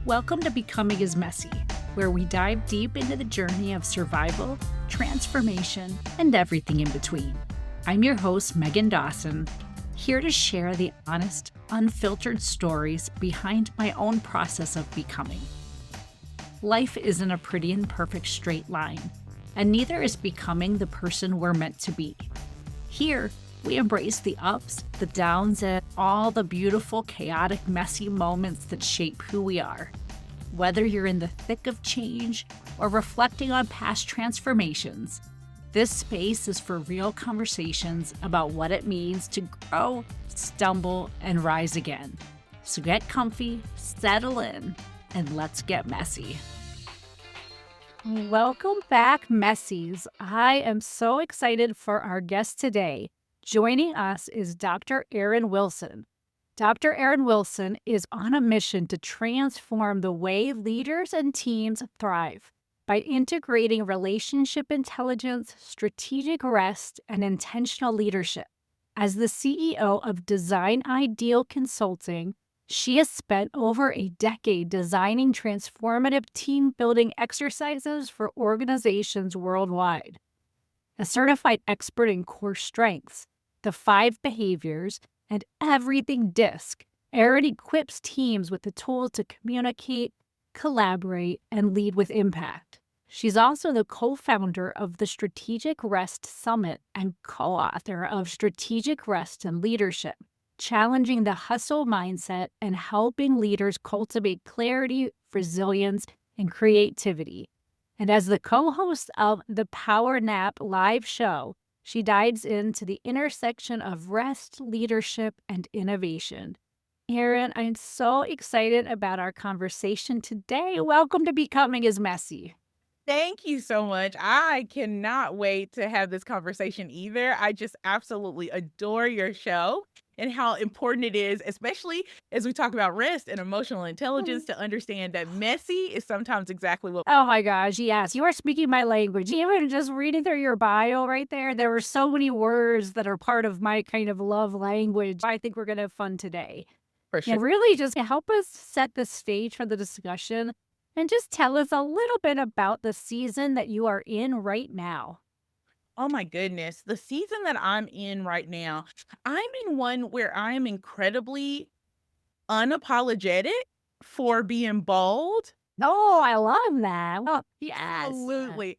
Welcome to Becoming is Messy, where we dive deep into the journey of survival, transformation, and everything in between. I'm your host, Meghann Dawson, here to share the honest, unfiltered stories behind my own process of becoming. Life isn't a pretty and perfect straight line, and neither is becoming the person we're meant to be. Here, we embrace the ups, the downs, and all the beautiful, chaotic, messy moments that shape who we are. Whether you're in the thick of change or reflecting on past transformations, this space is for real conversations about what it means to grow, stumble, and rise again. So get comfy, settle in, and let's get messy. Welcome back, Messies. I am so excited for our guest today. Joining us is Dr. Erin Wilson. Dr. Erin Wilson is on a mission to transform the way leaders and teams thrive by integrating relationship intelligence, strategic rest, and intentional leadership. As the CEO of Design Ideal Consulting, she has spent over a decade designing transformative team-building exercises for organizations worldwide. A certified expert in core strengths, the 5 behaviors, and everything DISC, Erin equips teams with the tools to communicate, collaborate, and lead with impact. She's also the co-founder of the Strategic Rest Summit and co-author of Strategic Rest and Leadership, challenging the hustle mindset and helping leaders cultivate clarity, resilience, and creativity. And as the co-host of the Power Nap live show, she dives into the intersection of rest, leadership, and innovation. Erin, I'm so excited about our conversation today. Welcome to Becoming is Messy. Thank you so much. I cannot wait to have this conversation either. I just absolutely adore your show and how important it is, especially as we talk about rest and emotional intelligence, to understand that messy is sometimes exactly what. Oh my gosh, yes, you are speaking my language. Even just reading through your bio right there were so many words that are part of my kind of love language. I think we're going to have fun today. For sure. And really just help us set the stage for the discussion and just tell us a little bit about the season that you are in right now. Oh my goodness. The season that I'm in right now, I'm in one where I am incredibly unapologetic for being bold. Oh, I love that. Well, yes. Absolutely.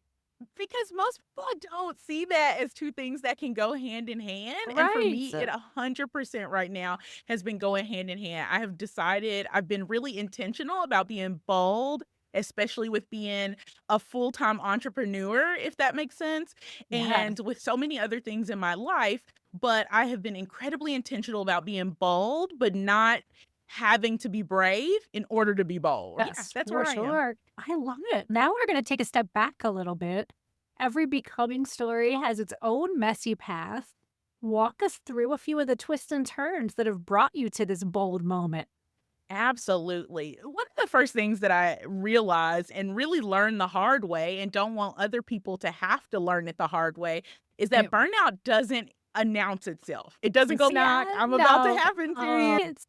Because most people don't see that as two things that can go hand in hand. And for me, Right. it 100% right now has been going hand in hand. I have decided I've been really intentional about being bold, especially with being a full-time entrepreneur, if that makes sense, Yes. and with so many other things in my life. But I have been incredibly intentional about being bold, but not having to be brave in order to be bold. Yeah, Yes, that's for where I am. sure. I love it. Now we're going to take a step back a little bit. Every becoming story has its own messy path. Walk us through a few of the twists and turns that have brought you to this bold moment. Absolutely. One of the first things that I realized and really learned the hard way and don't want other people to have to learn it the hard way is that Ew. burnout doesn't announce itself. It doesn't go, knock, Yeah, I'm about to no. happen to you. It's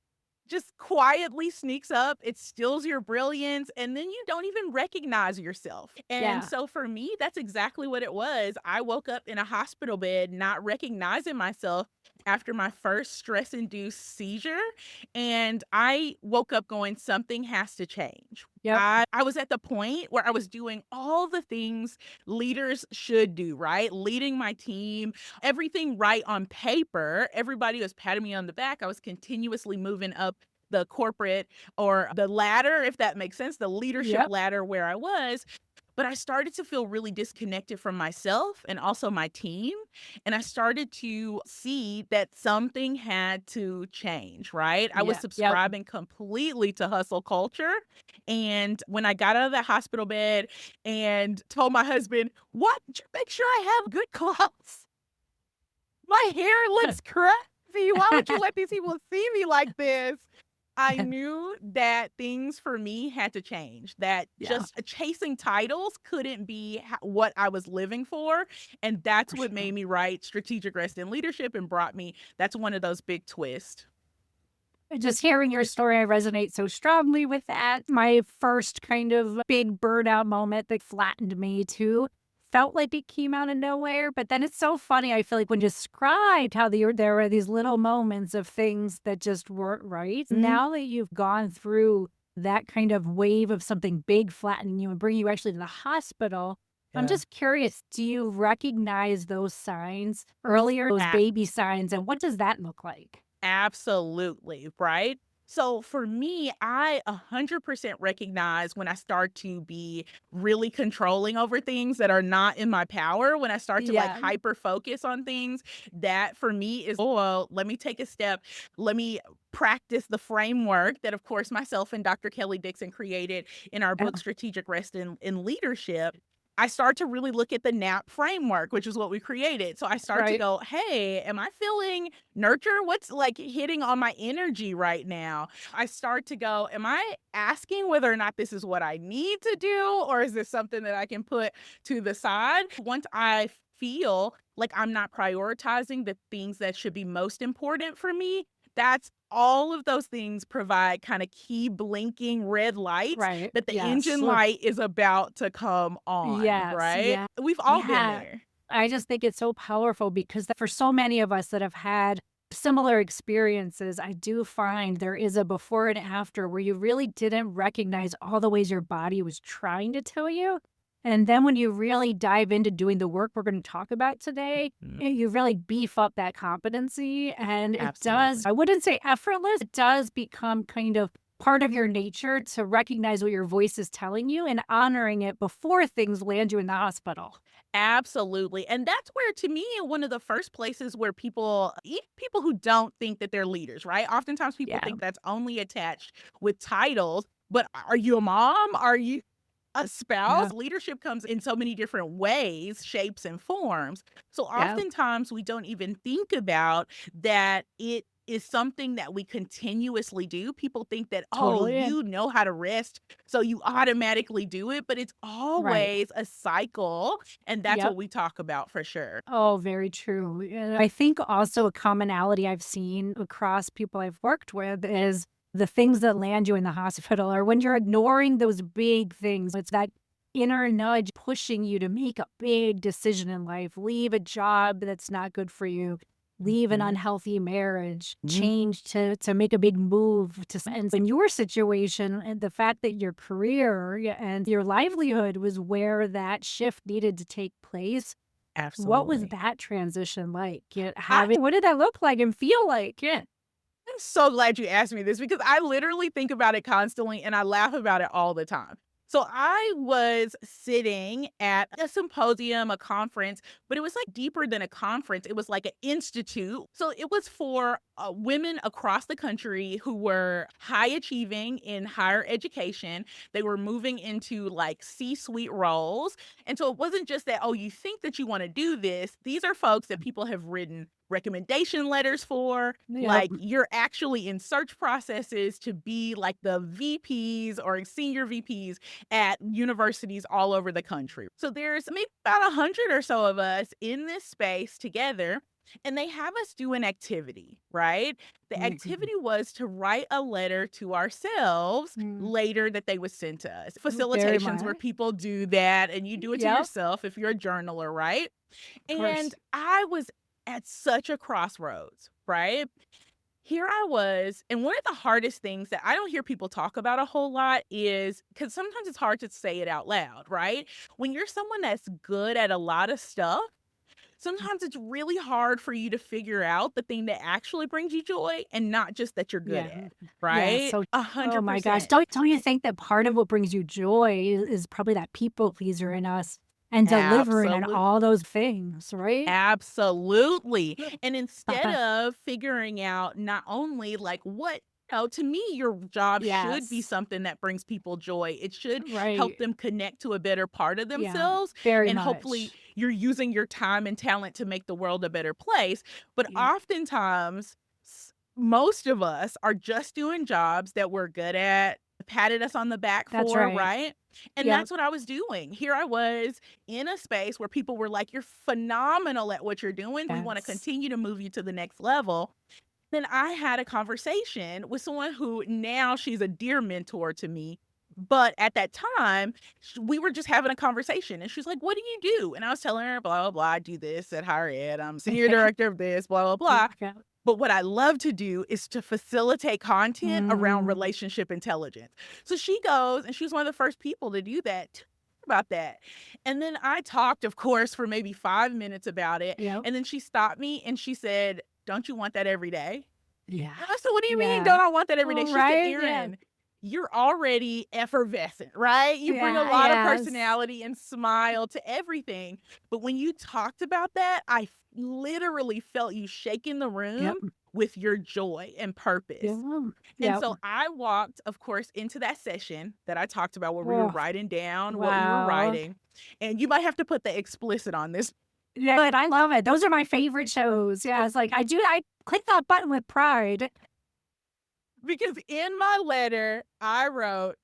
Just quietly sneaks up, it steals your brilliance, and then you don't even recognize yourself. And yeah. so for me, that's exactly what it was. I woke up in a hospital bed not recognizing myself after my first stress-induced seizure, and I woke up going, something has to change. Yep. I was at the point where I was doing all the things leaders should do, right? Leading my team, everything right on paper. Everybody was patting me on the back. I was continuously moving up the corporate or the ladder, if that makes sense, the leadership Yep. ladder where I was. But I started to feel really disconnected from myself and also my team. And I started to see that something had to change, right? I was Yeah. Yep. subscribing completely to hustle culture. And when I got out of that hospital bed and told my husband, what? Make sure I have good clothes. My hair looks crazy. Why would you let these people see me like this? I knew that things for me had to change, that Yeah. just chasing titles couldn't be what I was living for. And that's For what sure. made me write Strategic Rest and Leadership and brought me, that's one of those big twists. Just hearing your story, I resonate so strongly with that. My first kind of big burnout moment that flattened me too felt like it came out of nowhere. But then it's so funny. I feel like when you described how there were these little moments of things that just weren't right. Mhm. Now that you've gone through that kind of wave of something big flattening you and bringing you actually to the hospital, I'm Yeah. just curious, do you recognize those signs earlier, those baby signs, and what does that look like? Absolutely, right? So for me, I 100% recognize when I start to be really controlling over things that are not in my power, when I start to like Yeah. hyper focus on things, that for me is, oh, well, let me take a step. Let me practice the framework that, of course, myself and Dr. Kelly Dixon created in our book, Oh, Strategic Rest in Leadership. I start to really look at the NAP framework, which is what we created. So I start to right. go, hey, am I feeling nurture? What's like hitting on my energy right now? I start to go, am I asking whether or not this is what I need to do? Or is this something that I can put to the side? Once I feel like I'm not prioritizing the things that should be most important for me, that's all of those things provide kind of key blinking red lights Right. that the Yes. engine Ugh. light is about to come on, Yes. right? Yeah. We've all been Yeah. there. I just think it's so powerful because for so many of us that have had similar experiences, I do find there is a before and after where you really didn't recognize all the ways your body was trying to tell you. And then when you really dive into doing the work we're going to talk about today, Mm, you really beef up that competency. And it does, absolutely. I wouldn't say effortless, it does become kind of part of your nature to recognize what your voice is telling you and honoring it before things land you in the hospital. Absolutely. And that's where, to me, one of the first places where people, even people who don't think that they're leaders, right? Oftentimes people Yeah. think that's only attached with titles. But are you a mom? Are you a Yeah. spouse? Leadership comes in so many different ways, shapes, and forms. So Yeah. oftentimes we don't even think about that it is something that we continuously do. People think that, oh, Totally. you know how to rest, so you automatically do it, but it's Right. always a cycle. And that's Yep. what we talk about for sure. Oh, very true. And I think also a commonality I've seen across people I've worked with is the things that land you in the hospital or when you're ignoring those big things. It's that inner nudge pushing you to make a big decision in life, leave a job that's not good for you, leave an Mhm. unhealthy marriage, Mhm. change to make a big move and in your situation and the fact that your career and your livelihood was where that shift needed to take place. What was Absolutely. that transition like? Yeah, I having what did that look like and feel like? Yeah. I'm so glad you asked me this because I literally think about it constantly and I laugh about it all the time. So I was sitting at a symposium, a conference, but it was like deeper than a conference. It was like an institute. So it was for women across the country who were high achieving in higher education. They were moving into like C-suite roles. And so it wasn't just that, oh, you think that you want to do this. These are folks that people have written recommendation letters for, Yep. like you're actually in search processes to be like the VPs or senior VPs at universities all over the country. So there's maybe about 100 or so of us in this space together. And they have us do an activity, right? The Mhm. activity was to write a letter to ourselves Mm. later that they would send to us. Very Facilitations where much. people do that and you do it to Yep. yourself if you're a journaler, right? Of course. And I was at such a crossroads, right? Here I was, and one of the hardest things that I don't hear people talk about a whole lot is because sometimes it's hard to say it out loud, right? When you're someone that's good at a lot of stuff, sometimes it's really hard for you to figure out the thing that actually brings you joy and not just that you're good Yeah. at, Yeah. right? So A oh hundred my gosh. percent. Don't you think that part of what brings you joy is probably that people pleaser in us and delivering on Absolutely. all those things, right? Absolutely. And instead of figuring out not only like what to me, your job should be Yes. something that brings people joy. It should help Right. them connect to a better part of Yeah. themselves. Very And hopefully much. you're using your time and talent to make the world a better place. But Yeah. oftentimes, most of us are just doing jobs that we're good at, patted us on the back That's for, right. right? And Yep. that's what I was doing. Here I was in a space where people were like, "You're phenomenal at what you're doing. We wanna Yes. continue to move you to the next level." Then I had a conversation with someone who now she's a dear mentor to me. But at that time, we were just having a conversation and she's like, "What do you do?" And I was telling her, blah, blah, blah. I do this at higher ed. I'm senior director of this, blah, blah, blah. Yeah. But what I love to do is to facilitate content around Mm. relationship intelligence. So she goes, and she was one of the first people to do that. Tell me about that. And then I talked, of course, for maybe 5 minutes about it. Yep. And then she stopped me and she said, "Don't you want that every day?" Yeah. And I said, "What do you mean, Yeah. don't I want that every day?" Well, She said, right? Yeah. "Erin, you're already effervescent, right? You bring a Yeah, lot of yes. personality and smile to everything. But when you talked about that, literally felt you shaking the room Yep. with your joy and purpose." Yeah. And Yep. so I walked, of course, into that session that I talked about where we were Oh, writing down what we were wow. writing. And you might have to put the explicit on this Yeah, but I love it. Those are my favorite shows. Yeah, it's like I click that button with pride. because in my letter, I wrote,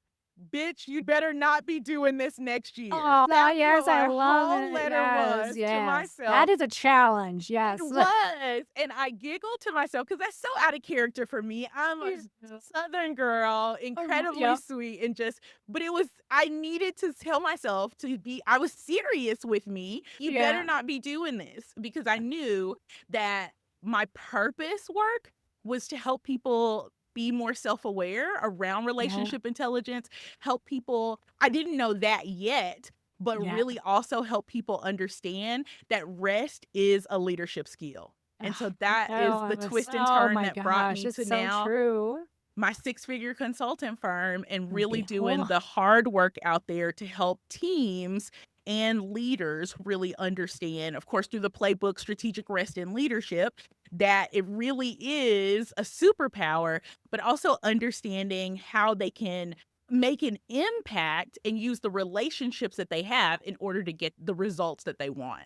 "Bitch, you better not be doing this next year." Oh, That's what yes, I my love whole it. letter Yes, was to yes. That myself. is a challenge. It Yes. was, and I giggled to myself because that's so out of character for me. I'm a Yeah. Southern girl, incredibly Yep. sweet, and just but it was I needed to tell myself to be I was serious with me. "You better Yeah. not be doing this," because I knew that my purpose work was to help people be more self-aware around Yeah. relationship intelligence, help people I didn't know that yet, but Yeah. really also help people understand that rest is a leadership skill. And so Ugh, that no, is the I was twist and oh turn my that brought gosh, me it's to so now true. my six-figure consultant firm and really Yeah. doing Oh, the hard work out there to help teams and leaders really understand, of course, through the playbook Strategic Rest in Leadership, that it really is a superpower, but also understanding how they can make an impact and use the relationships that they have in order to get the results that they want.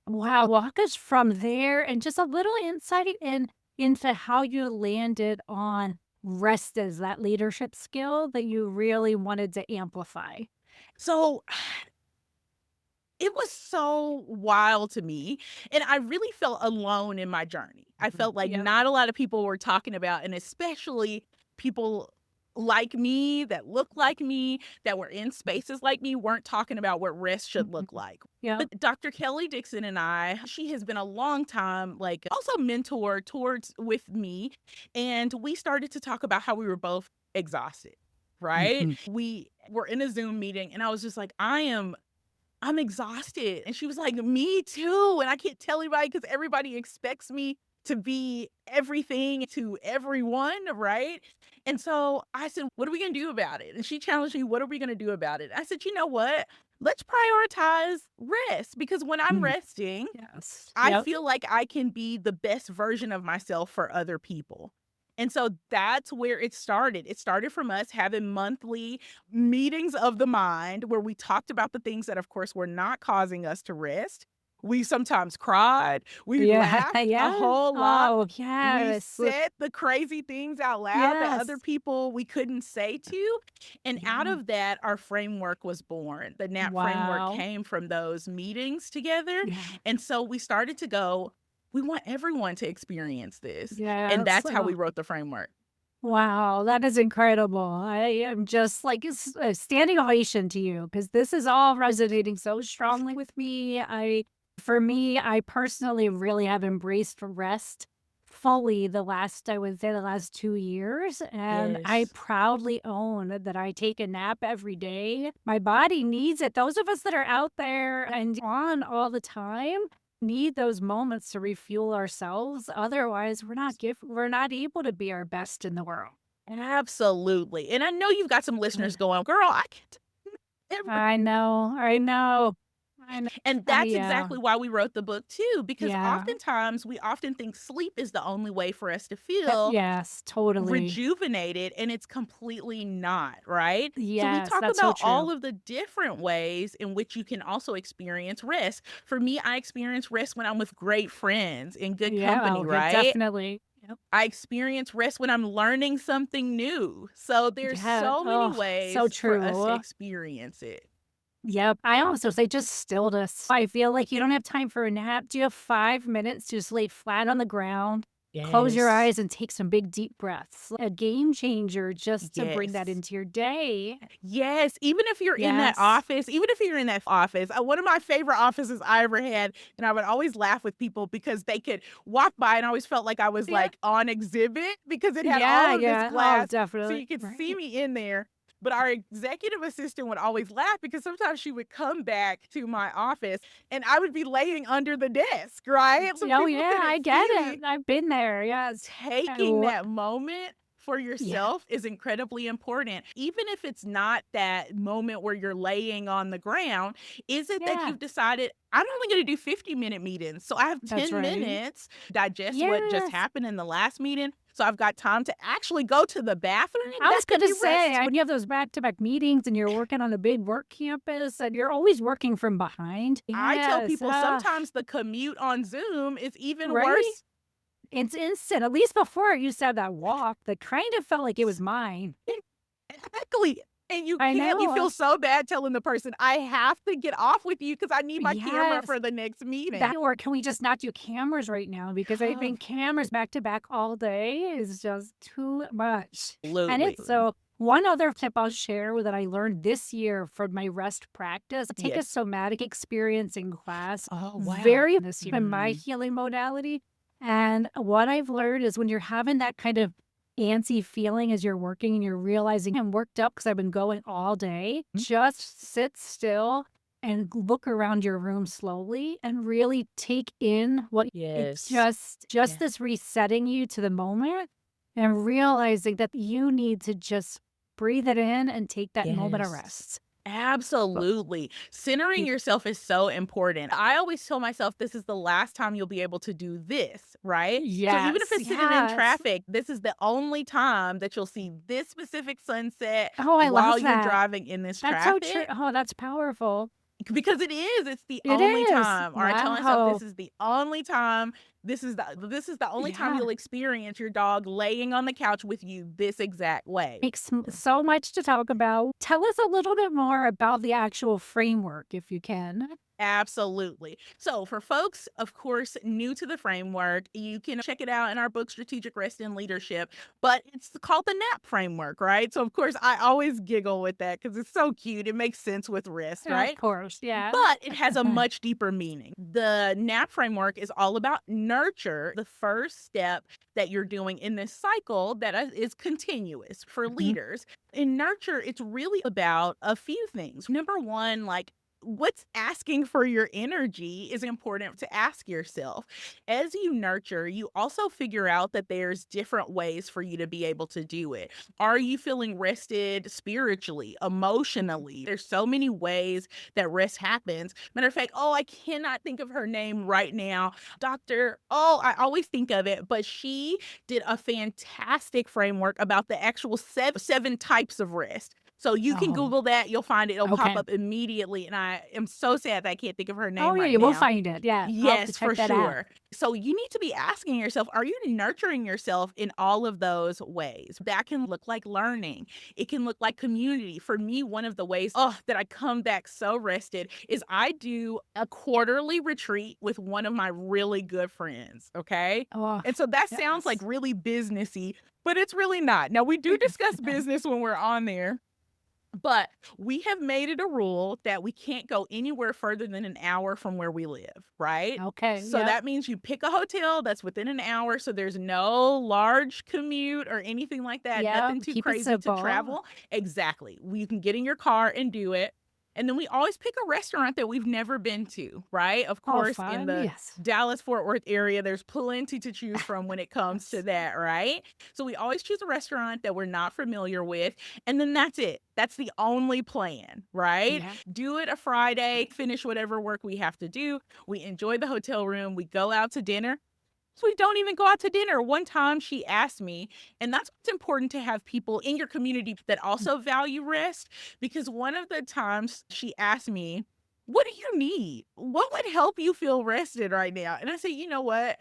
wow. Walk us from there and just a little insight into how you landed on rest as that leadership skill that you really wanted to amplify. So it was so wild to me, and I really felt alone in my journey. I felt like Yep. not a lot of people were talking about, and especially people like me, that look like me, that were in spaces like me, weren't talking about what rest should look Mhm. like. Yep. But Dr. Kelly Dixon and she has been a long time, like, also mentor towards with me, and we started to talk about how we were both exhausted, right? Mhm. We were in a Zoom meeting, and I was just like, I'm exhausted. And she was like, "Me too." And I can't tell anybody because everybody expects me to be everything to everyone, right? And so I said, "What are we going to do about it?" And she challenged me, "What are we going to do about it?" I said, "You know what? Let's prioritize rest because when I'm Mm. resting, Yes. I Yep. feel like I can be the best version of myself for other people." And so that's where it started. It started from us having monthly meetings of the mind where we talked about the things that, of course, were not causing us to rest. We sometimes cried. We Yeah. laughed a Yeah. whole lot. Oh, We yes. said the crazy things out loud that other Yes. people we couldn't say to. And out Yeah. of that, our framework was born. The NAP framework Wow. came from those meetings together. Yeah. And so we started to go, we want everyone to experience this. And Yes. that's how we wrote the framework. Wow, that is incredible. I am just like standing ovation to you because this is all resonating so strongly with me. For me, I personally really have embraced rest fully I would say, the last 2 years. And I Yes. proudly own that I take a nap every day. My body needs it. Those of us that are out there and on all the time, need those moments to refuel ourselves. Otherwise, we're not able to be our best in the world. Absolutely. And I know you've got some listeners going, "Girl, I can't ever." I know, I know. I know. And I that's exactly why we wrote the book too, because yeah. oftentimes we often think sleep is the only way for us to feel Yes, totally. rejuvenated, and it's completely not, right? So we Yes, talk that's so about true. all of the different ways in which you can also experience rest. For me, I experience rest when I'm with great friends in good Yeah, company, oh, yeah, right? definitely. Yep. I experience rest when I'm learning something new. So there's Yeah. so many Oh, so ways for us to true. experience it. Yep. I also say just stillness. I feel like you don't have time for a nap. Do you have 5 minutes to just lay flat on the ground? close your Yes. eyes and take some big deep breaths. A game changer just to bring that Yes. into your day. Yes, even if you're in that Yes. office, one of my favorite offices I ever had, and I would always laugh with people because they could walk by and I always felt like I was, Yeah. like, on exhibit because it had Yeah, all of this yeah. Oh, glass, so definitely. you could see Right. me in there. But our executive assistant would always laugh because sometimes she would come back to my office and I would be laying under the desk, right? So Oh, people yeah, couldn't I get see it. me. I've been there. Yes. Taking Oh, that moment for yeah. yourself is incredibly important. Even if it's not that moment where you're laying on the ground, is it that Yeah. you've decided, I'm only going to do 50-minute meetings. So I have That's 10 right. minutes, digest what just Yes. happened in the last meeting. So I've got time to actually go to the bathroom. I That was could gonna be say, rest. when you have those back-to-back meetings and you're working on a big work campus and you're always working from behind. I tell Yes. people sometimes the commute on Zoom is even Right? worse. It's instant. At least before you said that walk, that kind of felt like it was mine. Exactly. And I you know. feel so bad telling the person, I have to get off with you because I need my camera Yes. for the next meeting. That or can we just not do cameras right now? Because I think cameras back to back all day is just too much. And Absolutely. it's so one other tip I'll share that I learned this year from my rest practice. Take a Yes. somatic experience in class, Oh, wow. very this year in my Mm. healing modality. And what I've learned is when you're having that kind of antsy feeling as you're working and you're realizing I'm worked up because I've been going all day, just sit still and look around your room slowly and really take in what it's Yes. just Yeah. this resetting you to the moment and realizing that you need to just breathe it in and take that moment of Yes. rest. But Absolutely. Centering you- yourself is so important. I always tell myself this is the last time you'll be able to do this, right? So even if yes, it's sitting in yes. traffic, this is the only time that you'll see this specific sunset Oh, I while love you're that. driving in this That's so true. traffic. Oh, that's powerful. Because it's the It only is. time, or I tell myself this Wow. is the only time, this is the only time Yeah. you'll experience your dog laying on the couch with you this exact way. So much to talk about. Tell us a little bit more about the actual framework, if you can. Absolutely. So, for folks, of course, new to the framework, you can check it out in our book, Strategic Rest and Leadership, but it's called the NAP framework, right? So, of course, I always giggle with that because it's so cute. It makes sense with rest, Of right? course, yeah. But it has a much deeper meaning. The NAP framework is all about nurture, the first step that you're doing in this cycle that is continuous for Mhm. leaders. In nurture, it's really about a few things. Number one, like, what's asking for your energy is important to ask yourself. As you nurture, you also figure out that there's different ways for you to be able to do it. Are you feeling rested spiritually, emotionally? There's so many ways that rest happens. Matter of fact, oh, I cannot think of her name right now. Doctor, oh, I always think of it, but she did a fantastic framework about the actual seven types of rest. So you can Oh, Google that, you'll find it, it'll pop okay. up immediately. And I am so sad that I can't think of her Oh, name yeah, right you will now. find it. Yeah, I'll have to Yes, check for that out. sure. So you need to be asking yourself, are you nurturing yourself in all of those ways? That can look like learning. It can look like community. For me, one of the ways that I come back so rested is I do a quarterly retreat with one of my really good friends. Okay. Oh, And so that sounds like yes. really businessy, but it's really not. Now, we do discuss business when we're on there. But we have made it a rule that we can't go anywhere further than an hour from where we live, right? Okay, So yep, that means you pick a hotel that's within an hour. So there's no large commute or anything like that, yep, nothing too keep it crazy to simple. travel. Exactly. You can get in your car and do it. And then we always pick a restaurant that we've never been to, right? Of Oh, course, in fun, the yes. Dallas Fort Worth area, there's plenty to choose from when it comes to Yes. that, right? So we always choose a restaurant that we're not familiar with. And then that's it. That's the only plan, right? Yeah. Do it a Friday, finish whatever work we have to do. We enjoy the hotel room. We go out to dinner. So we don't even go out to dinner. One time she asked me, and that's what's important to have people in your community that also value rest. Because one of the times she asked me, what do you need? What would help you feel rested right now? And I said, you know what?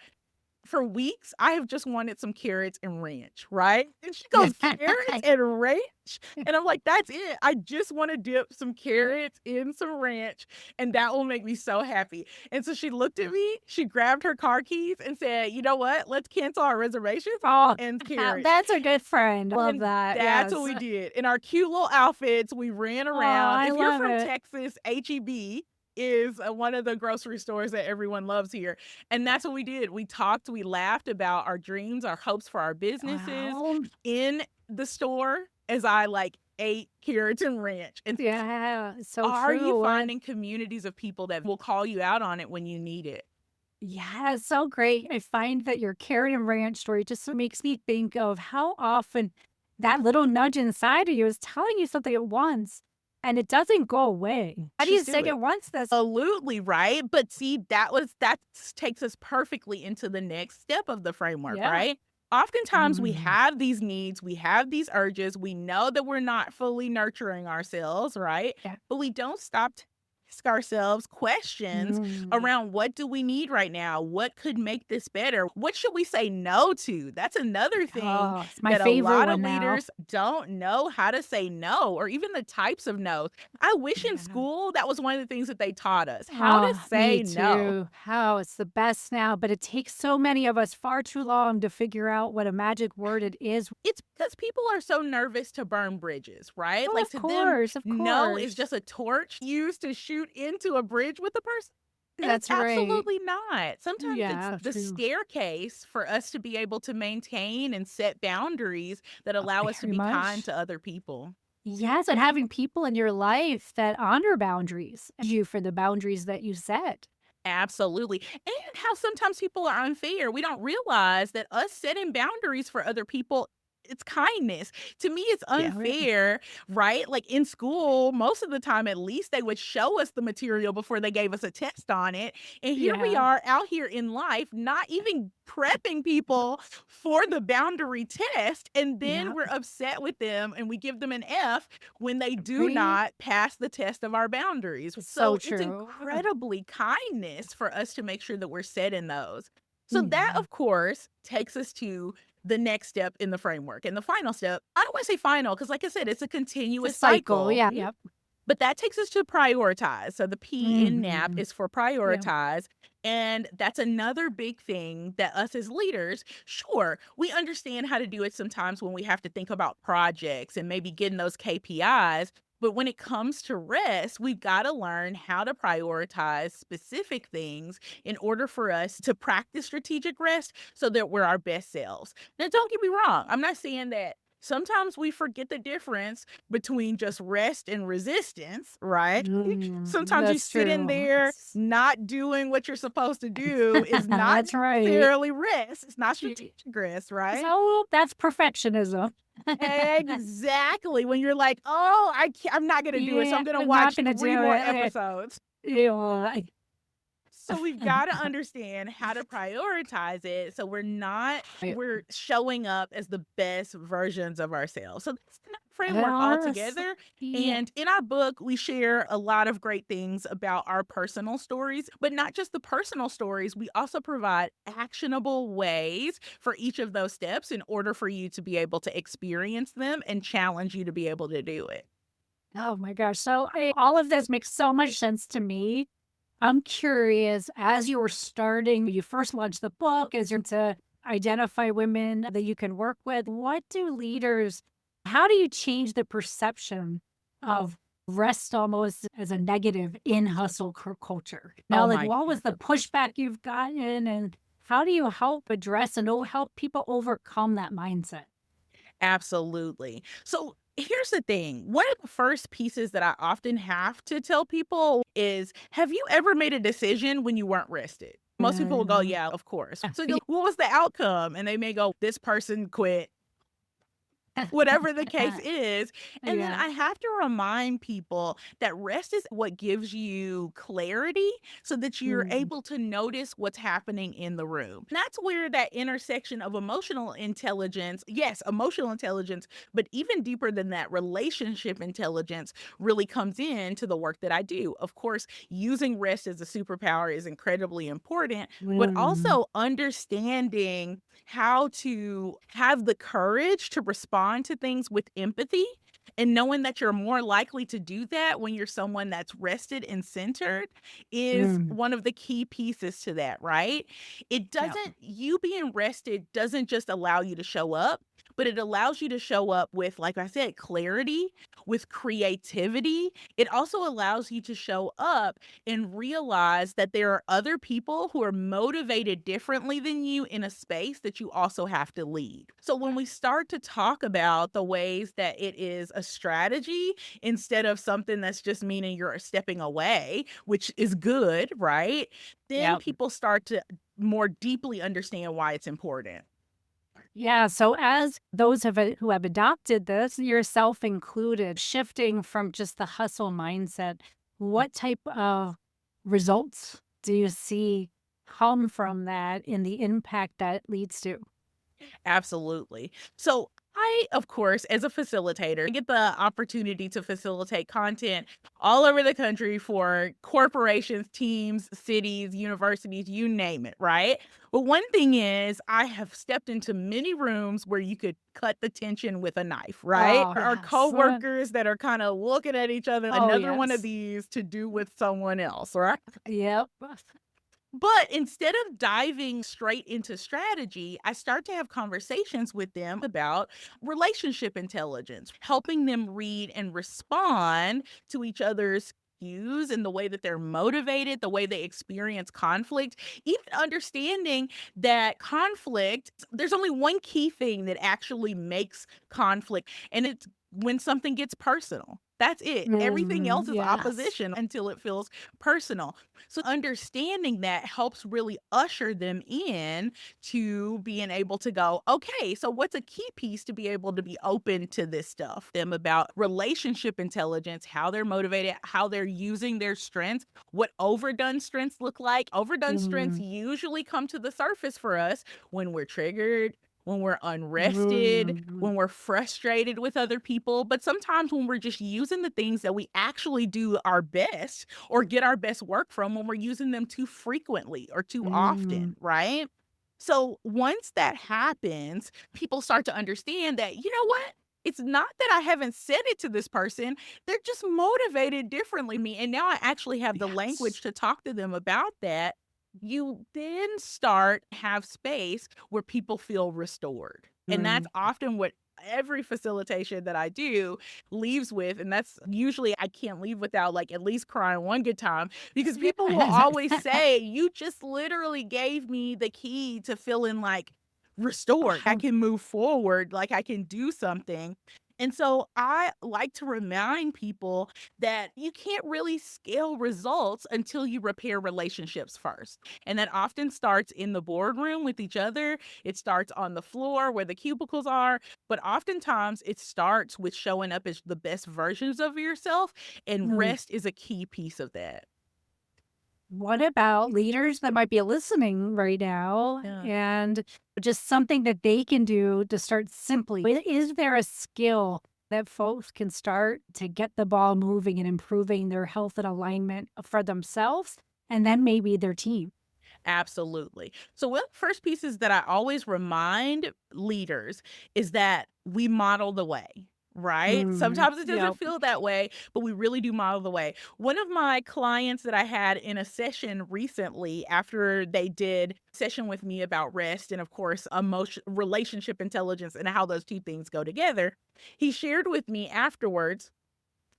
for weeks, I have just wanted some carrots and ranch, right? And she goes, "Carrots and ranch?" And I'm like, "That's it. I just wanna dip some carrots in some ranch, and that will make me so happy." And so she looked at me, she grabbed her car keys and said, "You know what? Let's cancel our reservations Oh, and carrots." that's a good friend. Love And that. that's what Yes. we did. In our cute little outfits, we ran Oh, around. I If you're love from it. Texas, H-E-B is, one of the grocery stores that everyone loves here, and that's what we did. We talked, we laughed about our dreams, our hopes for our businesses Wow. in the store as I, like, ate carrots and ranch. And Yeah, so are you true. finding communities of people that will call you out on it when you need it? Yeah, it's so great. I find that your carrot and ranch story just makes me think of how often that little nudge inside of you is telling you something at once and it doesn't go away. How do you Just say do it it. once? That's Absolutely, right? But see, that takes us perfectly into the next step of the framework, yeah. right? Oftentimes we Mm, have these needs, we have these urges, we know that we're not fully nurturing ourselves, right? yeah. But we don't stop to ask ourselves questions Mm. around what do we need right now? What could make this better? What should we say no to? That's another thing Oh, it's my that a favorite lot of one now. leaders don't know how to say no, or even the types of no. I wish in Yeah. school that was one of the things that they taught us, how to Oh, me say no. too. How it's the best now, but it takes so many of us far too long to figure out what a magic word it is. It's because people are so nervous to burn bridges, right? Oh, Like of to them, course, of no is course. just a torch used to shoot into a bridge with a person. And it's That's right. absolutely not. Sometimes it's Yeah, the true. staircase for us to be able to maintain and set boundaries that allow us to Very be kind much. to other people. Yes, and having people in your life that honor boundaries, you for the boundaries that you set. Absolutely. And how sometimes people are unfair. We don't realize that us setting boundaries for other people, it's kindness. To me, it's Yeah, right. unfair, right? Like in school, most of the time, at least they would show us the material before they gave us a test on it. And here we Yeah, are out here in life, not even prepping people for the boundary test. And then yeah, we're upset with them and we give them an F when they do right? not pass the test of our boundaries. It's so So it's true. incredibly kindness for us to make sure that we're setting those. So that, Yeah. of course, takes us to the next step in the framework. And the final step, I don't want to say final, because like I said, it's a It's a continuous cycle. cycle. Yeah, yep. But that takes us to prioritize. So the P in NAP Mhm. is for Yeah. prioritize. And that's another big thing that us as leaders, sure, we understand how to do it sometimes when we have to think about projects and maybe getting those KPIs. But when it comes to rest, we've got to learn how to prioritize specific things in order for us to practice strategic rest so that we're our best selves. Now, don't get me wrong. I'm not saying that sometimes we forget the difference between just rest and resistance, right? Sometimes you That's sit in true. there not doing what you're supposed to do is not That's right. necessarily rest. It's not strategic rest, right? So that's perfectionism. Exactly. When you're like, "Oh, I'm not gonna do it, so Yeah, I'm gonna I'm not watch gonna 3 do more it. episodes." Yeah. So we've gotta understand how to prioritize it so we're showing up as the best versions of ourselves. So that's the framework Yes. altogether. Yeah. And in our book, we share a lot of great things about our personal stories, but not just the personal stories. We also provide actionable ways for each of those steps in order for you to be able to experience them and challenge you to be able to do it. Oh my gosh. So all of this makes so much sense to me. I'm curious, as you were starting, you first launched the book, as you're to identify women that you can work with. How do you change the perception of rest almost as a negative in hustle culture? Oh Now, like, my what was the pushback you've gotten, and how do you help address and help people overcome that mindset? Absolutely. So here's the thing. One of the first pieces that I often have to tell people is, have you ever made a decision when you weren't rested? Most people will go, yeah, of course. So you go, what was the outcome? And they may go, this person quit. whatever the case is. And then Yeah. I have to remind people that rest is what gives you clarity so that you're Mm, able to notice what's happening in the room. And that's where that intersection of emotional intelligence, yes, emotional intelligence, but even deeper than that, relationship intelligence really comes into the work that I do. Of course, using rest as a superpower is incredibly important, but mm, also understanding how to have the courage to respond to things with empathy and knowing that you're more likely to do that when you're someone that's rested and centered is mm. one of the key pieces to that, right? Yeah. You being rested doesn't just allow you to show up, but it allows you to show up with, like I said, clarity, with creativity. It also allows you to show up and realize that there are other people who are motivated differently than you in a space that you also have to lead. So when we start to talk about the ways that it is a strategy instead of something that's just meaning you're stepping away, which is good, right? Then Yep. people start to more deeply understand why it's important. Yeah. So, as those who have adopted this, yourself included, shifting from just the hustle mindset, what type of results do you see come from that in the impact that leads to? Absolutely. So I, of course, as a facilitator, get the opportunity to facilitate content all over the country for corporations, teams, cities, universities, you name it, right? But one thing is, I have stepped into many rooms where you could cut the tension with a knife, right? Oh, There are yes. coworkers that are kind of looking at each other, Oh, another one of yes. these to do with someone else, right? Yep. But instead of diving straight into strategy, I start to have conversations with them about relationship intelligence, helping them read and respond to each other's cues and the way that they're motivated, the way they experience conflict, even understanding that conflict, there's only one key thing that actually makes conflict, and it's when something gets personal. That's it. Everything Mhm. else is Yes. opposition until it feels personal. So understanding that helps really usher them in to being able to go, okay, so what's a key piece to be able to be open to this stuff? Them about relationship intelligence, how they're motivated, how they're using their strengths, what overdone strengths look like. Overdone strengths Mhm. usually come to the surface for us when we're triggered, when we're unrested, Mhm. when we're frustrated with other people, but sometimes when we're just using the things that we actually do our best or get our best work from when we're using them too frequently or too Mhm. often, right? So once that happens, people start to understand that, you know what? It's not that I haven't said it to this person. They're just motivated differently than me. And now I actually have the language Yes. to talk to them about that. You then start have space where people feel restored. And that's Mm. often what every facilitation that I do leaves with, and that's usually I can't leave without, like, at least crying one good time because people will always say, "You just literally gave me the key to feeling, like, restored. I can move forward, like, I can do something." And so I like to remind people that you can't really scale results until you repair relationships first. And that often starts in the boardroom with each other. It starts on the floor where the cubicles are, but oftentimes it starts with showing up as the best versions of yourself, and Mm. rest is a key piece of that. What about leaders that might be listening right now Yeah. and just something that they can do to start simply? Is there a skill that folks can start to get the ball moving and improving their health and alignment for themselves and then maybe their team? Absolutely. So one of the first pieces that I always remind leaders is that we model the way, right? Mm. Sometimes it doesn't Yep. feel that way, but we really do model the way. One of my clients that I had in a session recently after they did a session with me about rest and of course emotion relationship intelligence and how those two things go together, he shared with me afterwards.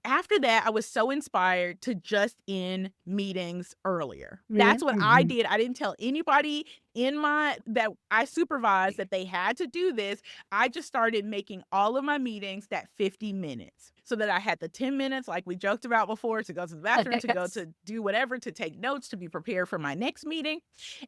After that, I was so inspired to just end meetings earlier. Yeah. That's what I Mhm. did. I didn't tell anybody in my that I supervised that they had to do this. I just started making all of my meetings that 50 minutes so that I had the 10 minutes, like we joked about before, to go to the bathroom, to go Yes. to do whatever, to take notes, to be prepared for my next meeting.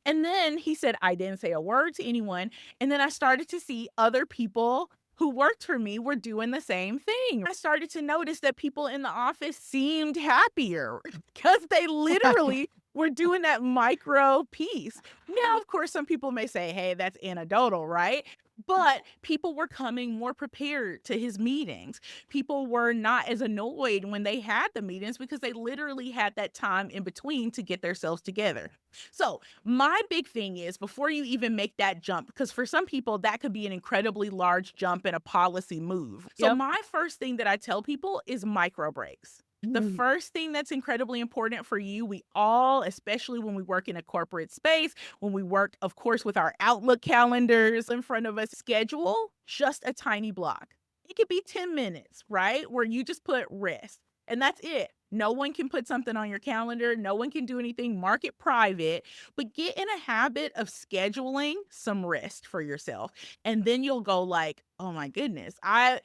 And then he said, I didn't say a word to anyone. And then I started to see other people who worked for me were doing the same thing. I started to notice that people in the office seemed happier because they literally were doing that micro piece. Now, of course, some people may say, hey, that's anecdotal, right? But people were coming more prepared to his meetings. People were not as annoyed when they had the meetings because they literally had that time in between to get themselves together. So, my big thing is before you even make that jump, because for some people that could be an incredibly large jump in a policy move. So, Yep. my first thing that I tell people is micro breaks. The Mm. first thing that's incredibly important for you, we all, especially when we work in a corporate space, when we work, of course, with our Outlook calendars in front of us, schedule just a tiny block. It could be 10 minutes, right? Where you just put rest and that's it. No one can put something on your calendar. No one can do anything. Mark it private, but get in a habit of scheduling some rest for yourself. And then you'll go like, oh my goodness, I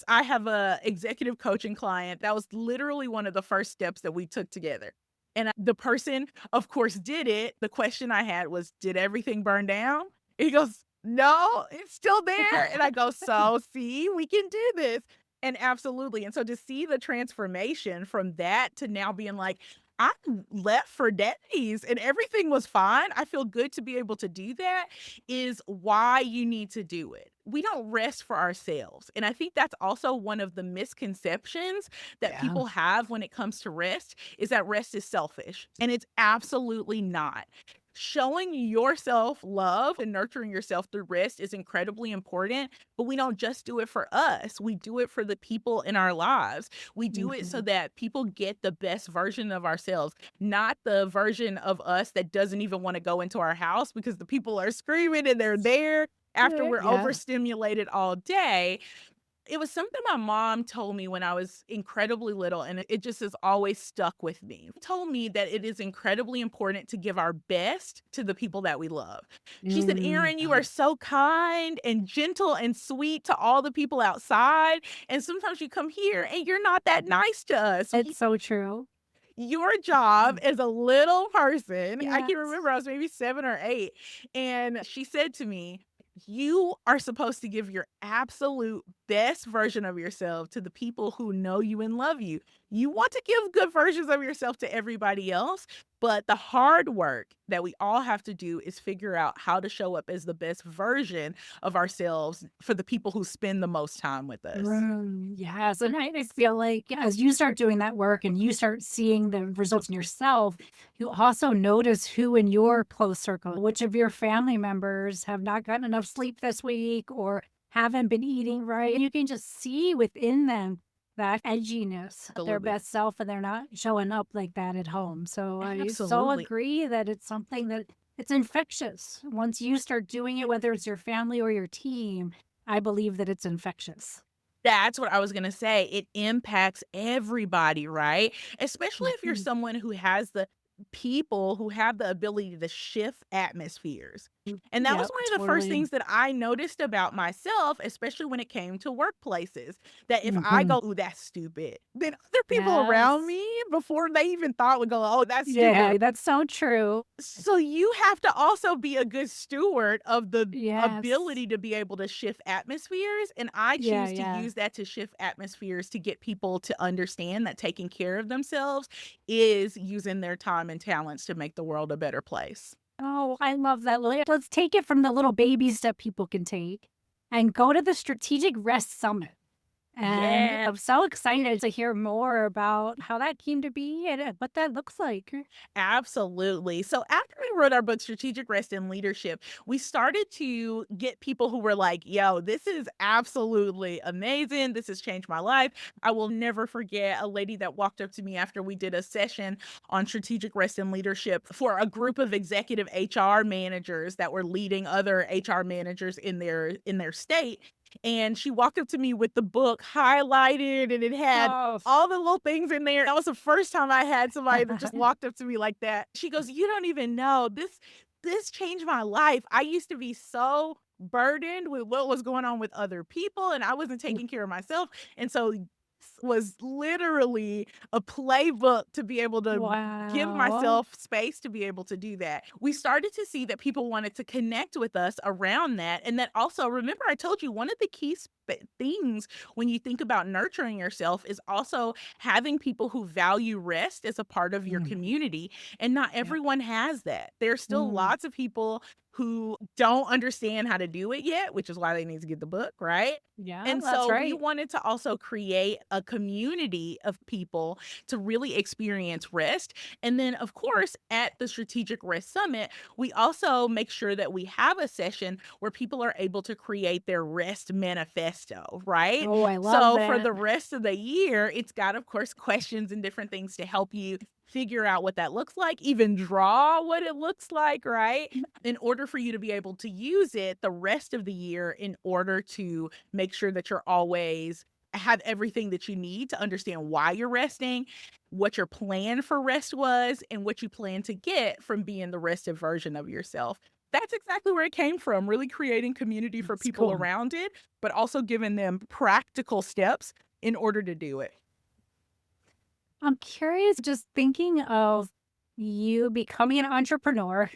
have a executive coaching client. That was literally one of the first steps that we took together. And the person, of course, did it. The question I had was, did everything burn down? He goes, no, it's still there. And I go, so see, we can do this. And absolutely. And so to see the transformation from that to now being like, I left for days and everything was fine. I feel good to be able to do that is why you need to do it. We don't rest for ourselves. And I think that's also one of the misconceptions that Yeah. people have when it comes to rest is that rest is selfish. And it's absolutely not. Showing yourself love and nurturing yourself through rest is incredibly important, but we don't just do it for us. We do it for the people in our lives. We do it so Mhm. that people get the best version of ourselves, not the version of us that doesn't even want to go into our house because the people are screaming and they're there after we're Yeah. overstimulated all day. It was something my mom told me when I was incredibly little, and it just has always stuck with me. Told me that it is incredibly important to give our best to the people that we love. She said, Mm. Erin, you are so kind and gentle and sweet to all the people outside. And sometimes you come here and you're not that nice to us. It's so true. Your job Mm. as a little person, I can Yes. remember I was maybe 7 or 8, and she said to me, "You are supposed to give your absolute best version of yourself to the people who know you and love you. You want to give good versions of yourself to everybody else, but the hard work that we all have to do is figure out how to show up as the best version of ourselves for the people who spend the most time with us." Yes, and I feel like as you start doing that work and you start seeing the results in yourself, you also notice who in your close circle, which of your family members have not gotten enough sleep this week or haven't been eating right. You can just see within them that edginess, their Absolutely. best self, and they're not showing up like that at home. So I so Absolutely. agree that it's something that it's infectious. Once you start doing it, whether it's your family or your team, I believe that it's infectious. That's what I was gonna say. It impacts everybody, right? Especially if you're Mhm. someone who has the people who have the ability to shift atmospheres. And that was Yep, one of the first totally. things that I noticed about myself, especially when it came to workplaces, that if I Mhm. go, "Ooh, that's stupid," then other people around Yes. me, before they even thought would go, "Oh, that's stupid." Yeah, that's so true. So you have to also be a good steward of the Yes. ability to be able to shift atmospheres, and I Yeah, choose to yeah. use that to shift atmospheres to get people to understand that taking care of themselves is using their time and talents to make the world a better place. Oh, I love that. Let's take it from the little baby step people can take and go to the Strategic Rest Summit. And Yeah. I'm so excited to hear more about how that came to be and what that looks like. Absolutely. So after we wrote our book, Strategic Rest and Leadership, we started to get people who were like, yo, this is absolutely amazing. This has changed my life. I will never forget a lady that walked up to me after we did a session on strategic rest and leadership for a group of executive HR managers that were leading other HR managers in their state. And she walked up to me with the book highlighted and it had Oh, all the little things in there. That was the first time I had somebody that just walked up to me like that. She goes, "You don't even know. This changed my life. I used to be so burdened with what was going on with other people and I wasn't taking care of myself. And so was literally a playbook to be able to give Wow. myself space to be able to do that. We started to see that people wanted to connect with us around that. And that also, remember, I told you one of the key things when you think about nurturing yourself is also having people who value rest as a part of your Mm, community. And not yeah. everyone has that. There's still Mm, lots of people who don't understand how to do it yet, which is why they need to get the book, right? yeah, And that's so we right. wanted to also create a community of people to really experience rest. And then, of course, at the Strategic Rest Summit, we also make sure that we have a session where people are able to create their rest manifesto, right? Oh, I love So for that. the rest of the year, it's got, of course, questions and different things to help you figure out what that looks like, even draw what it looks like, right? In order for you to be able to use it the rest of the year in order to make sure that you're always have everything that you need to understand why you're resting, what your plan for rest was, and what you plan to get from being the rested version of yourself. That's exactly where it came from, really creating community for That's people cool. around it, but also giving them practical steps in order to do it. I'm curious, just thinking of you becoming an entrepreneur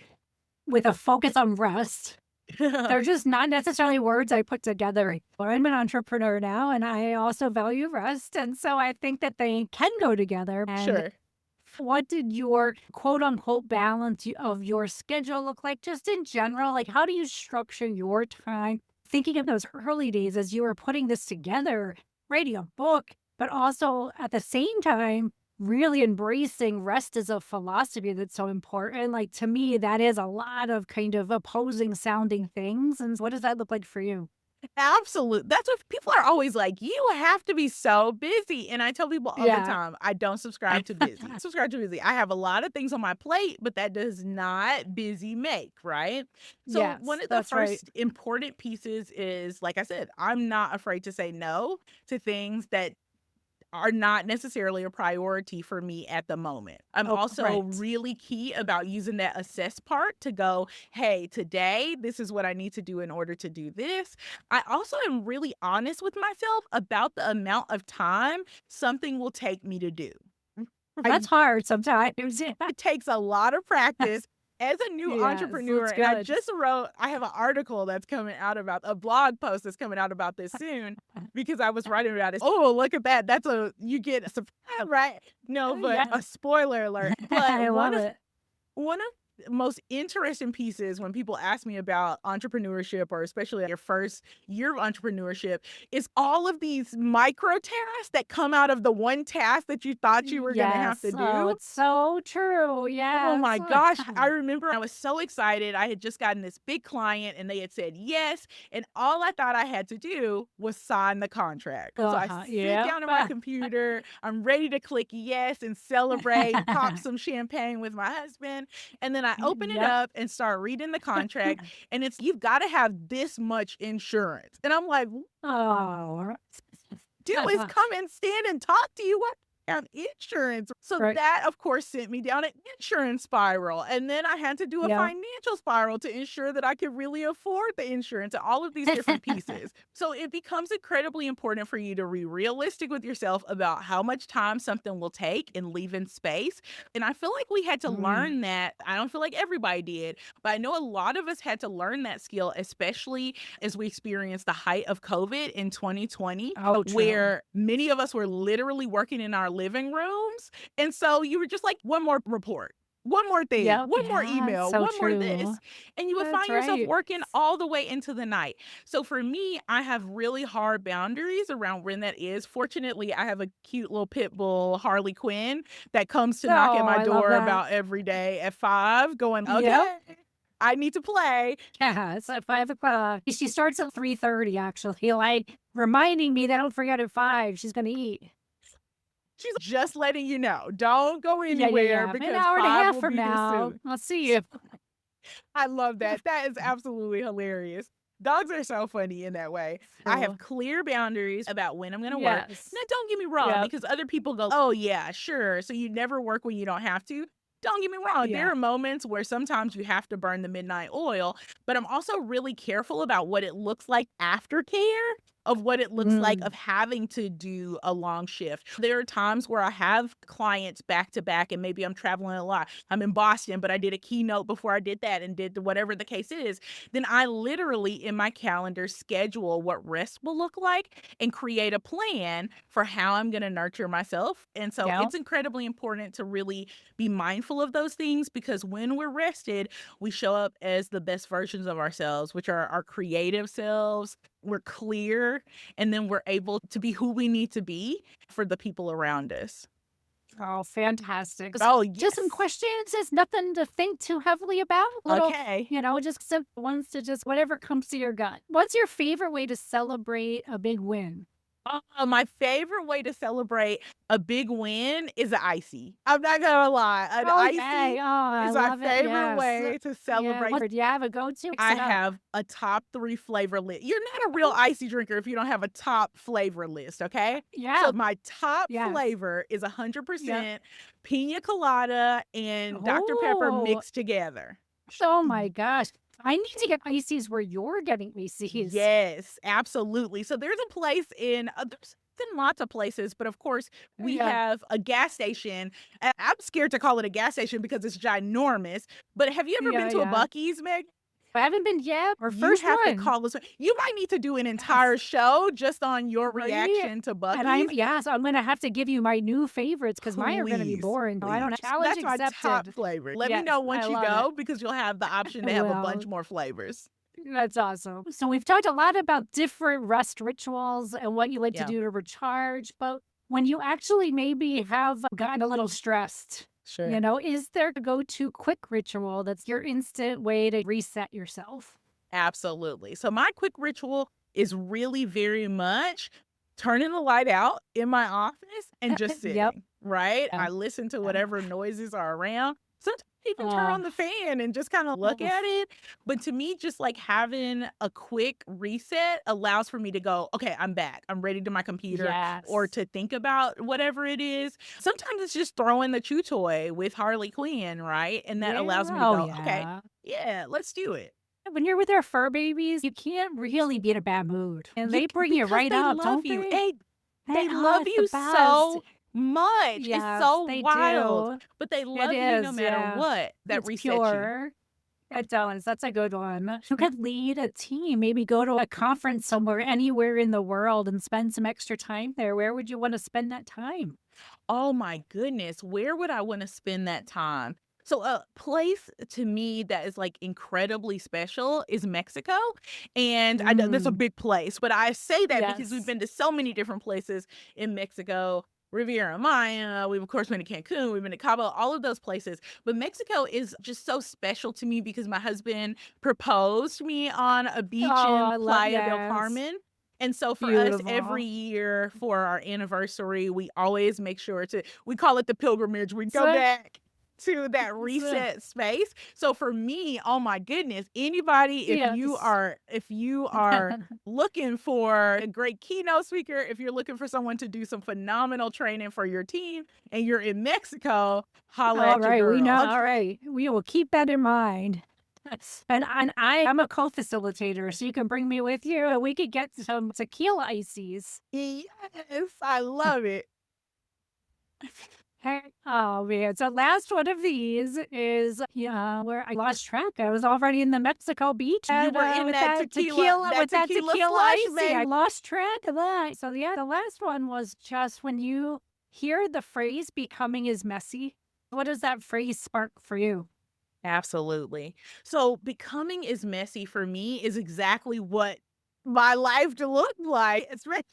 with a focus on rest. They're just not necessarily words I put together. But I'm an entrepreneur now and I also value rest. And so I think that they can go together. And Sure. what did your quote unquote balance of your schedule look like just in general? Like, how do you structure your time? Thinking of those early days as you were putting this together, writing a book, but also at the same time, really embracing rest as a philosophy that's so important. Like, to me, that is a lot of kind of opposing sounding things. And what does that look like for you? Absolute That's what people are always like, "You have to be so busy," and I tell people all the Yeah. time, I don't subscribe to busy. Subscribe to busy. I have a lot of things on my plate, but that does not busy make, right? So one Yes, of the that's right. first important pieces is, like I said, I'm not afraid to say no to things that are not necessarily a priority for me at the moment. I'm Oh, also right. really key about using that assess part to go, hey, today, this is what I need to do in order to do this. I also am really honest with myself about the amount of time something will take me to do. I That's hard sometimes. It takes a lot of practice as a new Yes, entrepreneur, that's and good. I have an article that's coming out about a blog post that's coming out about this soon because I was writing about it. Oh, look at that. You get a surprise, right? No, but Yeah. a spoiler alert. But I love it. one of the most interesting pieces when people ask me about entrepreneurship, or especially your first year of entrepreneurship, is all of these micro tasks that come out of the one task that you thought you were going to have to Yes. Oh, do. it's so true. Oh Yes. my gosh. I remember I was so excited. I had just gotten this big client and they had said yes. And all I thought I had to do was sign the contract. So I Uh-huh. sit Yep. down at my computer. I'm ready to click yes and celebrate, pop some champagne with my husband. And then I open it Yep. up and start reading the contract. And you've got to have this much insurance. And I'm like, Oh. do is come and stand and talk to you. What? Have insurance. So Right. that, of course, sent me down an insurance spiral. And then I had to do a Yeah. financial spiral to ensure that I could really afford the insurance and all of these different pieces. So it becomes incredibly important for you to be realistic with yourself about how much time something will take and leave in space. And I feel like we had to Mm. learn that. I don't feel like everybody did, but I know a lot of us had to learn that skill, especially as we experienced the height of COVID in 2020, Oh, true. where many of us were literally working in our living rooms. And so you were just like, one more report, one more thing, Yep. one more Yeah. It's email, so one more true. this. And you would That's find yourself right. working all the way into the night. So for me, I have really hard boundaries around when that is. Fortunately, I have a cute little pit bull, Harley Quinn, that comes to knock at Oh, my I love door that. about every day at 5, going, Yep. okay, I need to play. Yeah, it's at 5 o'clock. She starts at 3:30 actually, like, reminding me that I don't forget at 5, she's gonna eat. She's just letting you know, don't go Yeah, yeah, anywhere yeah. An because hour and a 5 half will from be here now, soon. I'll see you. I love that. That is absolutely hilarious. Dogs are so funny in that way. I have So, clear boundaries about when I'm going to work. Now, yes. don't get me wrong, Yep. because other people go, oh, yeah, sure. So you never work when you don't have to. Don't get me wrong. There Yeah. are moments where sometimes you have to burn the midnight oil, but I'm also really careful about what it looks like aftercare. of what it looks like Mm. of having to do a long shift. There are times where I have clients back to back and maybe I'm traveling a lot. I'm in Boston, but I did a keynote before I did that and did whatever the case is. Then I literally in my calendar schedule what rest will look like and create a plan for how I'm going to nurture myself. And so Yeah. it's incredibly important to really be mindful of those things because when we're rested, we show up as the best versions of ourselves, which are our creative selves. We're clear, and then we're able to be who we need to be for the people around us. Oh, fantastic. Oh, Just some yes. questions. It's nothing to think too heavily about. Little, Okay. just simple ones to just whatever comes to your gut. What's your favorite way to celebrate a big win? My favorite way to celebrate a big win is an icy. I'm not gonna lie. An Okay. icy Oh, I is my love it. favorite Yes. way to Yeah. celebrate. What do you have a go-to? Mix I it up. have a top 3 flavor list. You're not a real icy drinker if you don't have a top flavor list, okay? Yeah. So my top Yes. flavor is Yeah. 100% pina colada and Dr. Pepper Oh, mixed together. oh my gosh. I need to get ices where you're getting ices. Yes, absolutely. So there's a place in there's been lots of places, but of course we Yeah. have a gas station. I'm scared to call it a gas station because it's ginormous. But have you ever been Yeah. to a Yeah. Buc-ee's, Meg? I haven't been yet. Our You first have to one. call this. You might need to do an entire Yes. show just on your Right? reaction to And Buc-ee's. I'm gonna have to give you my new favorites because mine are gonna be Please, boring. No, I don't please. know. Challenge That's my top accepted. flavor. Let me Yes, know I once you love it. go because you'll have the option to have a bunch Well, more flavors. that's awesome. So we've talked a lot about different rest rituals and what you like to Yeah, do to recharge, but when you actually maybe have gotten a little stressed, sure. is there a go-to quick ritual that's your instant way to reset yourself? Absolutely. So my quick ritual is really very much turning the light out in my office and just Yep. sitting, right? Yeah. I listen to Yeah. whatever noises are around. Sometimes I even turn Uh, on the fan and just kind of look at oof. it. But to me, just like having a quick reset allows for me to go, okay, I'm back. I'm ready to my computer or Yes. to think about whatever it is. Sometimes it's just throwing the chew toy with Harley Quinn, right? And that Yeah. allows me to Oh, go, okay, yeah. yeah, let's do it. When you're with our fur babies, you can't really be in a bad mood, and You they c bring you because right they up, love don't you. they? They Oh, love it's the you best. so much. It's Yes, so they wild, do. but they It love you no is, matter yeah. what. That It's resets you. pure. It does, that's a good one. You could lead a team, maybe go to a conference somewhere, anywhere in the world and spend some extra time there. Where would you wanna spend that time? Oh my goodness, where would I wanna spend that time? So a place to me that is, like, incredibly special is Mexico, and I know that's a Mm, big place, but I say that because we've yes. been to so many different places in Mexico, Riviera Maya, we've, of course, been to Cancun, we've been to Cabo, all of those places, but Mexico is just so special to me because my husband proposed me on a beach Oh, in I love Playa del yes. Carmen, and so for us, every Beautiful. year for our anniversary, we always make sure to we call it the pilgrimage. We go So back to that so reset space. So for me, oh my goodness, anybody, yes. if you are looking for a great keynote speaker, if you're looking for someone to do some phenomenal training for your team and you're in Mexico, holla at your Alright, we know girl. alright. We will keep that in mind. And I am a co-facilitator, so you can bring me with you, and we could get some tequila ices. Yes, I love it. Hey oh, man. So last one of these is, yeah, where I lost track. I was already in the Mexico beach You and, were in with that that tequila tequila flush, icy. I baby. lost track of that. So, yeah, the last one was just when you hear the phrase "becoming is messy," what does that phrase spark for you? Absolutely. So becoming is messy for me is exactly what my life to look like. It's right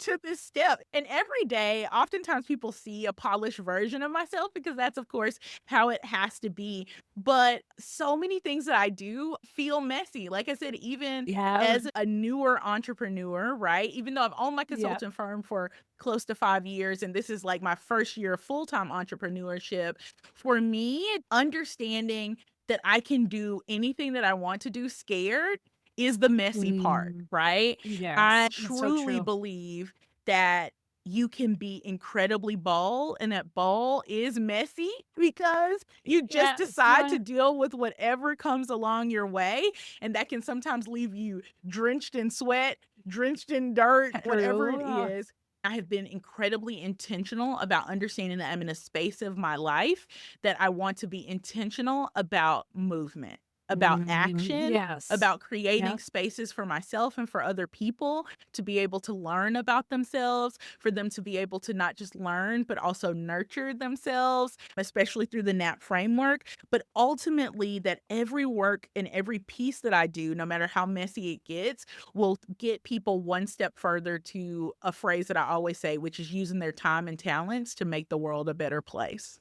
to this step. And every day, oftentimes people see a polished version of myself because that's, of course, how it has to be. But so many things that I do feel messy. Like I said, even Yeah. as a newer entrepreneur, right? Even though I've owned my Yeah. consulting firm for close to 5 years, and this is like my first year of full time entrepreneurship, for me, understanding that I can do anything that I want to do scared is the messy part, Mm, right? I yes. That's so truly true. believe that you can be incredibly bold and that bold is messy because you just Yes. decide to deal with whatever comes along your way. And that can sometimes leave you drenched in sweat, drenched in dirt, whatever it True. is. I have been incredibly intentional about understanding that I'm in a space of my life that I want to be intentional about movement, about action, Yes. about creating Yep. spaces for myself and for other people to be able to learn about themselves, for them to be able to not just learn, but also nurture themselves, especially through the NAP framework. But ultimately, that every work and every piece that I do, no matter how messy it gets, will get people one step further to a phrase that I always say, which is using their time and talents to make the world a better place.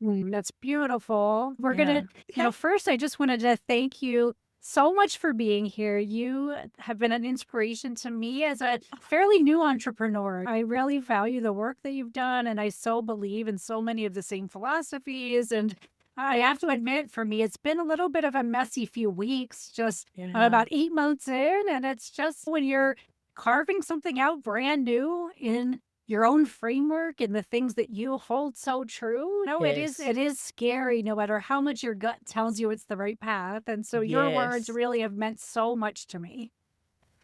That's beautiful. We're Yeah. gonna, Yeah. first, I just wanted to thank you so much for being here. You have been an inspiration to me as a fairly new entrepreneur. I really value the work that you've done, and I so believe in so many of the same philosophies. And I have to admit, for me, it's been a little bit of a messy few weeks, just Yeah. about 8 months in. And it's just when you're carving something out brand new in your own framework and the things that you hold so true. No, it is Yes. it is scary no matter how much your gut tells you it's the right path. And so your words Yes. really have meant so much to me.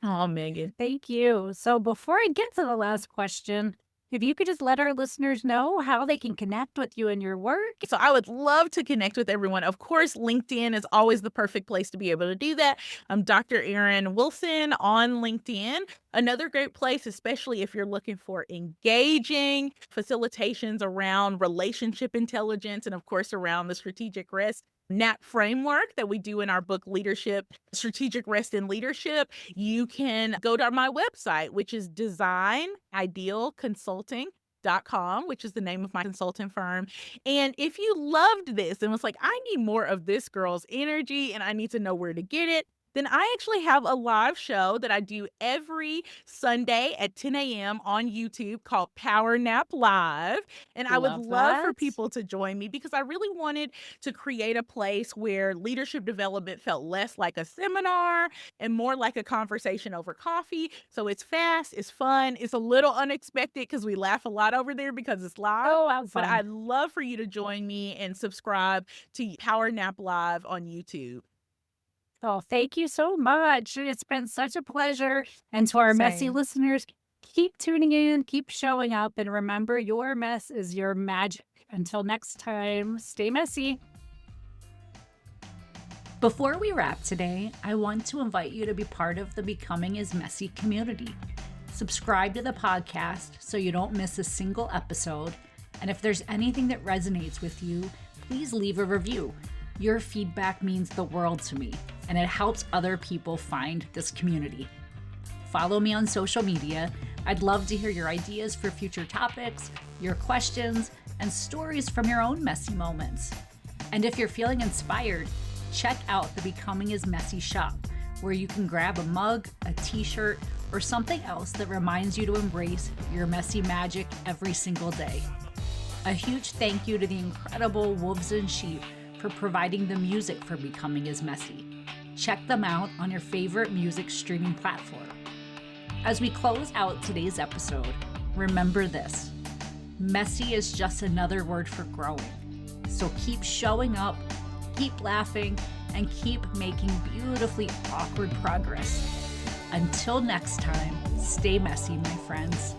Oh, Megan. Thank you. So before I get to the last question, if you could just let our listeners know how they can connect with you and your work. So I would love to connect with everyone. Of course, LinkedIn is always the perfect place to be able to do that. I'm Dr. Erin Wilson on LinkedIn. Another great place, especially if you're looking for engaging facilitations around relationship intelligence and, of course, around the strategic rest NAP framework that we do in our book, Leadership, Strategic Rest in Leadership. You can go to my website, which is designidealconsulting.com, which is the name of my consulting firm. And if you loved this and was like, I need more of this girl's energy and I need to know where to get it, then I actually have a live show that I do every Sunday at 10 a.m. on YouTube called Power Nap Live. And I would Love love for that. people to join me because I really wanted to create a place where leadership development felt less like a seminar and more like a conversation over coffee. So it's fast, it's fun, it's a little unexpected because we laugh a lot over there because it's live. Oh, how But fun. I'd love for you to join me and subscribe to Power Nap Live on YouTube. Oh, thank you so much. It's been such a pleasure. And to our messy Same. listeners, keep tuning in, keep showing up, and remember your mess is your magic. Until next time, stay messy. Before we wrap today, I want to invite you to be part of the Becoming is Messy community. Subscribe to the podcast so you don't miss a single episode. And if there's anything that resonates with you, please leave a review. Your feedback means the world to me, and it helps other people find this community. Follow me on social media. I'd love to hear your ideas for future topics, your questions, and stories from your own messy moments. And if you're feeling inspired, check out the Becoming is Messy shop, where you can grab a mug, a t-shirt, or something else that reminds you to embrace your messy magic every single day. A huge thank you to the incredible Wolves and Sheep for providing the music for Becoming is Messy. Check them out on your favorite music streaming platform. As we close out today's episode, remember this: messy is just another word for growing. So keep showing up, keep laughing, and keep making beautifully awkward progress. Until next time, stay messy, my friends.